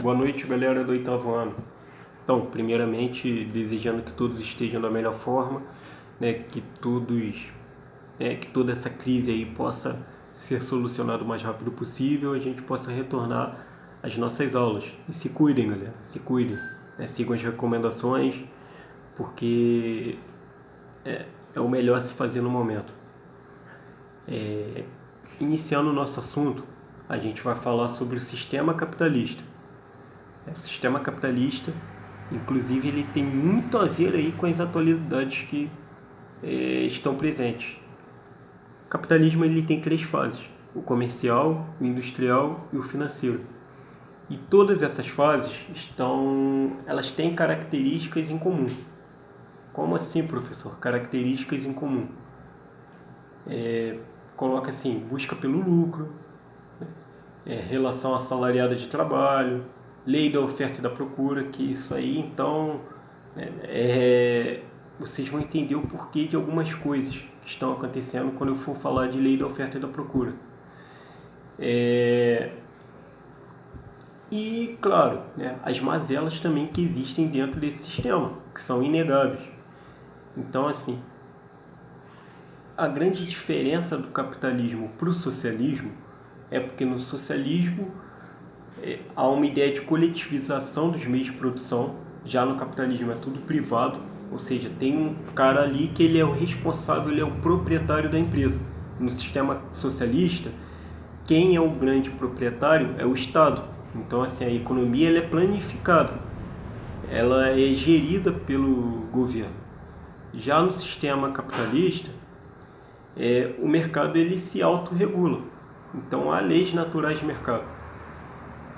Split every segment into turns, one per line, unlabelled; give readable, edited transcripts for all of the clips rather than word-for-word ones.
Boa noite, galera do oitavo ano. Então, primeiramente, desejando que todos estejam da melhor forma, né, que toda essa crise aí possa ser solucionada o mais rápido possível, a gente possa retornar às nossas aulas. E se cuidem, galera, se cuidem, né, sigam as recomendações, porque é o melhor a se fazer no momento. Iniciando o nosso assunto, a gente vai falar sobre o sistema capitalista. O sistema capitalista, inclusive, ele tem muito a ver aí com as atualidades que estão presentes. O capitalismo ele tem três fases: o comercial, o industrial e o financeiro. E todas essas fases elas têm características em comum. Como assim, professor? Características em comum. Coloca assim: busca pelo lucro, relação assalariada de trabalho, lei da oferta e da procura, que isso aí, então, vocês vão entender o porquê de algumas coisas que estão acontecendo quando eu for falar de lei da oferta e da procura. E, claro, né, as mazelas também que existem dentro desse sistema, que são inegáveis. Então, assim, a grande diferença do capitalismo para o socialismo é porque no socialismo há uma ideia de coletivização dos meios de produção. Já no capitalismo é tudo privado, ou seja, tem um cara ali que ele é o responsável, ele é o proprietário da empresa. No sistema socialista, quem é o grande proprietário é o Estado. Então, assim, a economia ela é planificada, ela é gerida pelo governo. Já no sistema capitalista, o mercado ele se autorregula. Então, há leis naturais de mercado.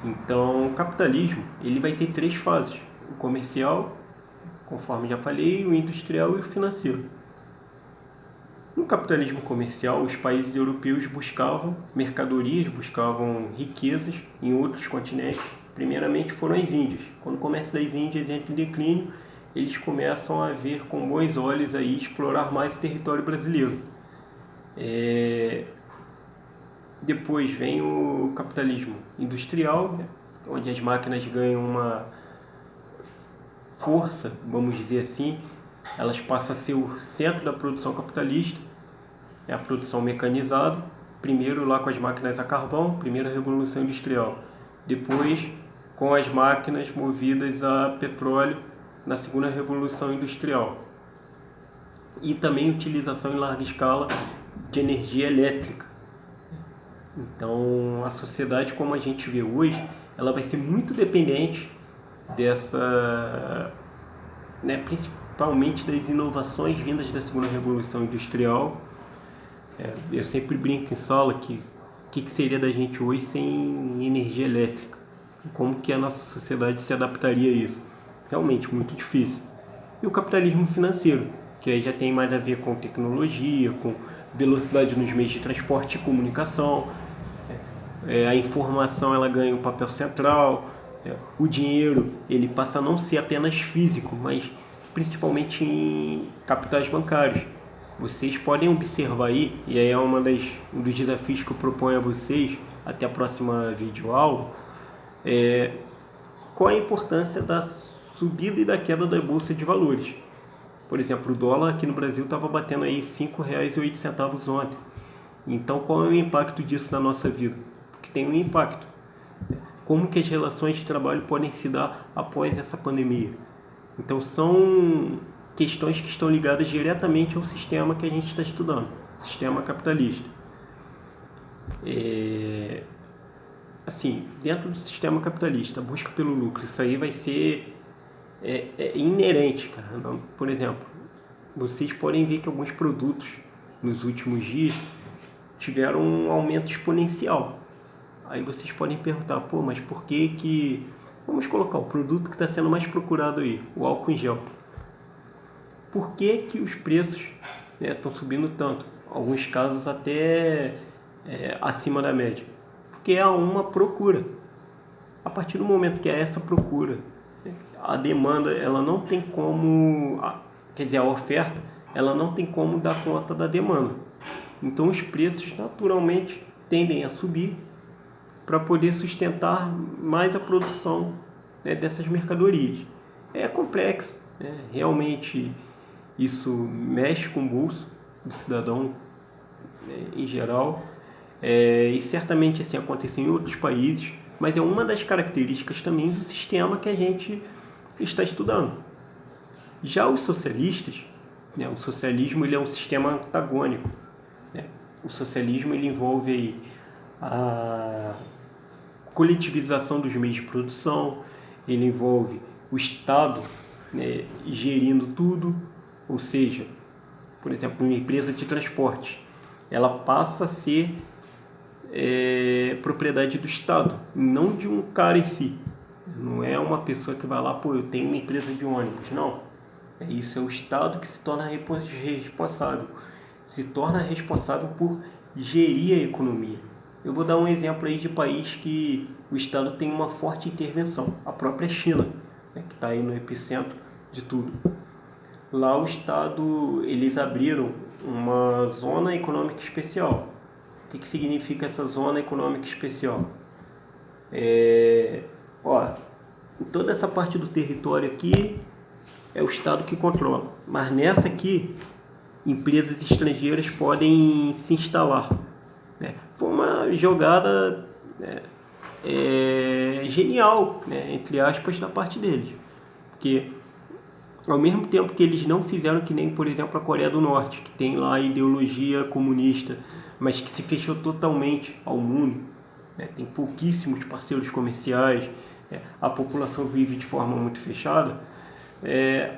Então, o capitalismo ele vai ter três fases: o comercial, conforme já falei, o industrial e o financeiro. No capitalismo comercial, os países europeus buscavam mercadorias, buscavam riquezas em outros continentes. Primeiramente foram as Índias. Quando o comércio das Índias entra em declínio, eles começam a ver com bons olhos aí explorar mais o território brasileiro. Depois vem o capitalismo industrial, né, onde as máquinas ganham uma força, vamos dizer assim, elas passam a ser o centro da produção capitalista, é a produção mecanizada, primeiro lá com as máquinas a carvão, primeira revolução industrial, depois com as máquinas movidas a petróleo na segunda revolução industrial, e também utilização em larga escala de energia elétrica. Então, a sociedade como a gente vê hoje, ela vai ser muito dependente dessa, né, principalmente das inovações vindas da segunda revolução industrial. Eu sempre brinco em sala que o que seria da gente hoje sem energia elétrica? Como que a nossa sociedade se adaptaria a isso? Realmente muito difícil. E o capitalismo financeiro, que aí já tem mais a ver com tecnologia, com velocidade nos meios de transporte e comunicação. A informação ela ganha um papel central. O dinheiro ele passa a não ser apenas físico, mas principalmente em capitais bancários. Vocês podem observar aí, e aí é um dos desafios que eu proponho a vocês até a próxima videoaula, qual a importância da subida e da queda da bolsa de valores. Por exemplo, o dólar aqui no Brasil estava batendo aí R$ 5,08 ontem. Então, qual é o impacto disso na nossa vida? Porque tem um impacto. Como que as relações de trabalho podem se dar após essa pandemia? Então, são questões que estão ligadas diretamente ao sistema que a gente está estudando, sistema capitalista. Assim, dentro do sistema capitalista, a busca pelo lucro, isso aí vai ser inerente, cara. Por exemplo, vocês podem ver que alguns produtos nos últimos dias tiveram um aumento exponencial. Aí vocês podem perguntar, mas por que vamos colocar o produto que está sendo mais procurado aí, o álcool em gel. Por que os preços estão subindo tanto? Alguns casos até acima da média. Porque há uma procura. A partir do momento que há essa procura, a demanda ela não tem como, a oferta ela não tem como dar conta da demanda. Então os preços naturalmente tendem a subir para poder sustentar mais a produção, né, dessas mercadorias. É complexo, né? Realmente isso mexe com o bolso do cidadão, né, em geral, e certamente assim acontece em outros países, mas é uma das características também do sistema que a gente está estudando. Já os socialistas, né, o socialismo ele é um sistema antagônico, né? O socialismo ele envolve aí a coletivização dos meios de produção, ele envolve o Estado, né, gerindo tudo, ou seja, por exemplo, uma empresa de transporte, ela passa a ser propriedade do Estado, não de um cara em si. Não é uma pessoa que vai lá, pô, eu tenho uma empresa de ônibus. Não. Isso é o Estado que se torna responsável. Se torna responsável por gerir a economia. Eu vou dar um exemplo aí de país que o Estado tem uma forte intervenção. A própria China, né, que está aí no epicentro de tudo. Lá o Estado, eles abriram uma zona econômica especial. O que significa essa zona econômica especial? Toda essa parte do território aqui é o Estado que controla, mas nessa aqui empresas estrangeiras podem se instalar, né? Foi uma jogada, né, genial, né, entre aspas, da parte deles, porque ao mesmo tempo que eles não fizeram que nem, por exemplo, a Coreia do Norte, que tem lá a ideologia comunista, mas que se fechou totalmente ao mundo, né? Tem pouquíssimos parceiros comerciais, a população vive de forma muito fechada.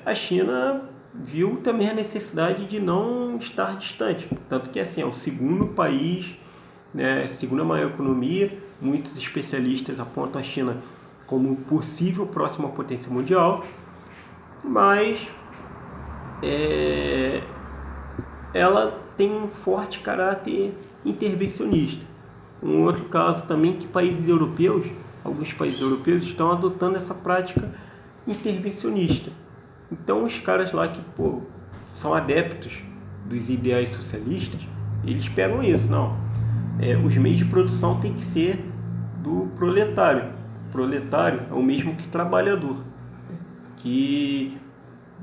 A China viu também a necessidade de não estar distante, tanto que assim, é o segundo país, né, segunda maior economia. Muitos especialistas apontam a China como possível próxima potência mundial, mas ela tem um forte caráter intervencionista. Um outro caso também que alguns países europeus estão adotando essa prática intervencionista. Então os caras lá que são adeptos dos ideais socialistas, eles pegam isso, não. Os meios de produção têm que ser do proletário. O proletário é o mesmo que trabalhador, que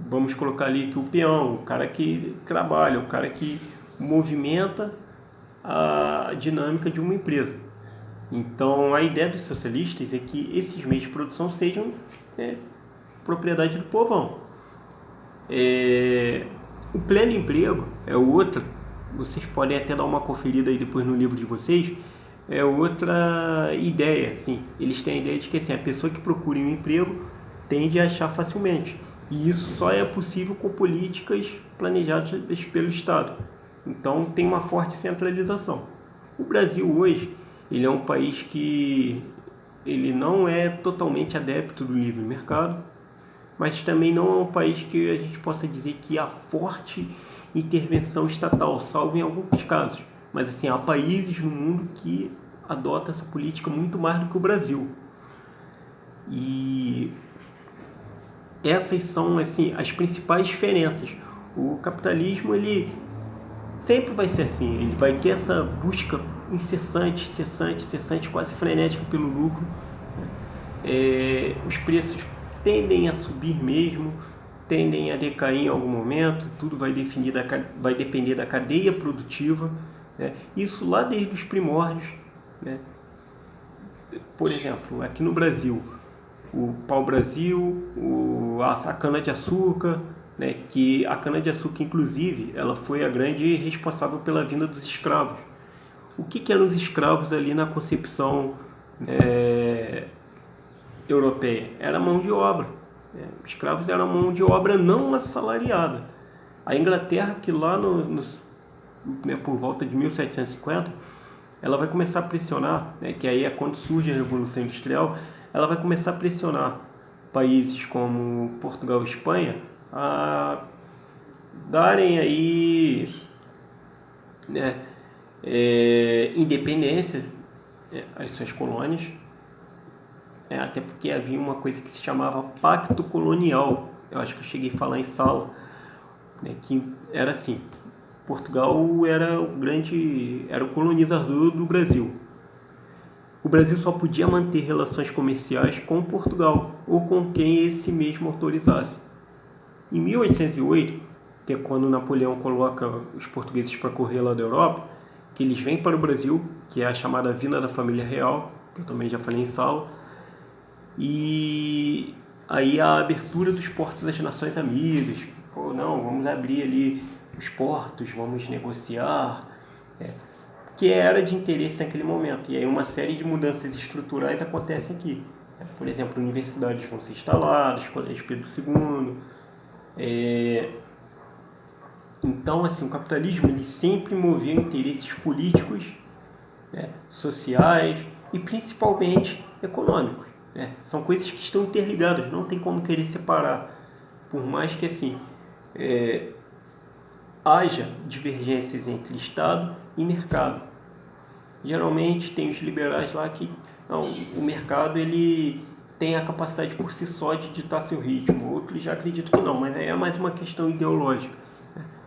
vamos colocar ali que o peão, o cara que trabalha, o cara que movimenta a dinâmica de uma empresa. Então a ideia dos socialistas é que esses meios de produção sejam propriedade do povão. O pleno emprego é outra, vocês podem até dar uma conferida aí depois no livro de vocês, é outra ideia, assim. Eles têm a ideia de que assim, a pessoa que procura um emprego tende a achar facilmente, e isso só é possível com políticas planejadas pelo Estado. Então tem uma forte centralização. O Brasil hoje, ele é um país que ele não é totalmente adepto do livre mercado, mas também não é um país que a gente possa dizer que há forte intervenção estatal, salvo em alguns casos. Mas assim, há países no mundo que adotam essa política muito mais do que o Brasil. E essas são assim as principais diferenças. O capitalismo ele sempre vai ser assim, ele vai ter essa busca incessante, quase frenética pelo lucro. Os preços tendem a subir mesmo, tendem a decair em algum momento, tudo vai depender da cadeia produtiva, né? Isso lá desde os primórdios, né? Por exemplo, aqui no Brasil, o pau-brasil, a cana-de-açúcar, né? Que a cana-de-açúcar, inclusive, ela foi a grande responsável pela vinda dos escravos. O que eram os escravos ali na concepção europeia? Era mão de obra. Escravos eram mão de obra não assalariada. A Inglaterra, que lá por volta de 1750, ela vai começar a pressionar, que aí é quando surge a Revolução Industrial, ela vai começar a pressionar países como Portugal e Espanha a darem aí independência às suas colônias, até porque havia uma coisa que se chamava Pacto Colonial. Eu acho que eu cheguei a falar em sala, que era assim: Portugal era o colonizador do Brasil. o Brasil só podia manter relações comerciais com Portugal ou com quem esse mesmo autorizasse. Em 1808, que é quando Napoleão coloca os portugueses para correr lá da Europa, que eles vêm para o Brasil, que é a chamada vinda da família real, que eu também já falei em sala, e aí a abertura dos portos das nações amigas. Pô, não, vamos abrir ali os portos, vamos negociar, que era de interesse naquele momento. E aí uma série de mudanças estruturais acontecem aqui. Por exemplo, universidades vão ser instaladas, Colégio Pedro II. Então, assim, o capitalismo ele sempre movia interesses políticos, sociais e principalmente econômicos. São coisas que estão interligadas, não tem como querer separar. Por mais que assim haja divergências entre Estado e mercado. Geralmente tem os liberais lá que não, o mercado ele tem a capacidade por si só de ditar seu ritmo. Outros já acreditam que não, mas aí é mais uma questão ideológica.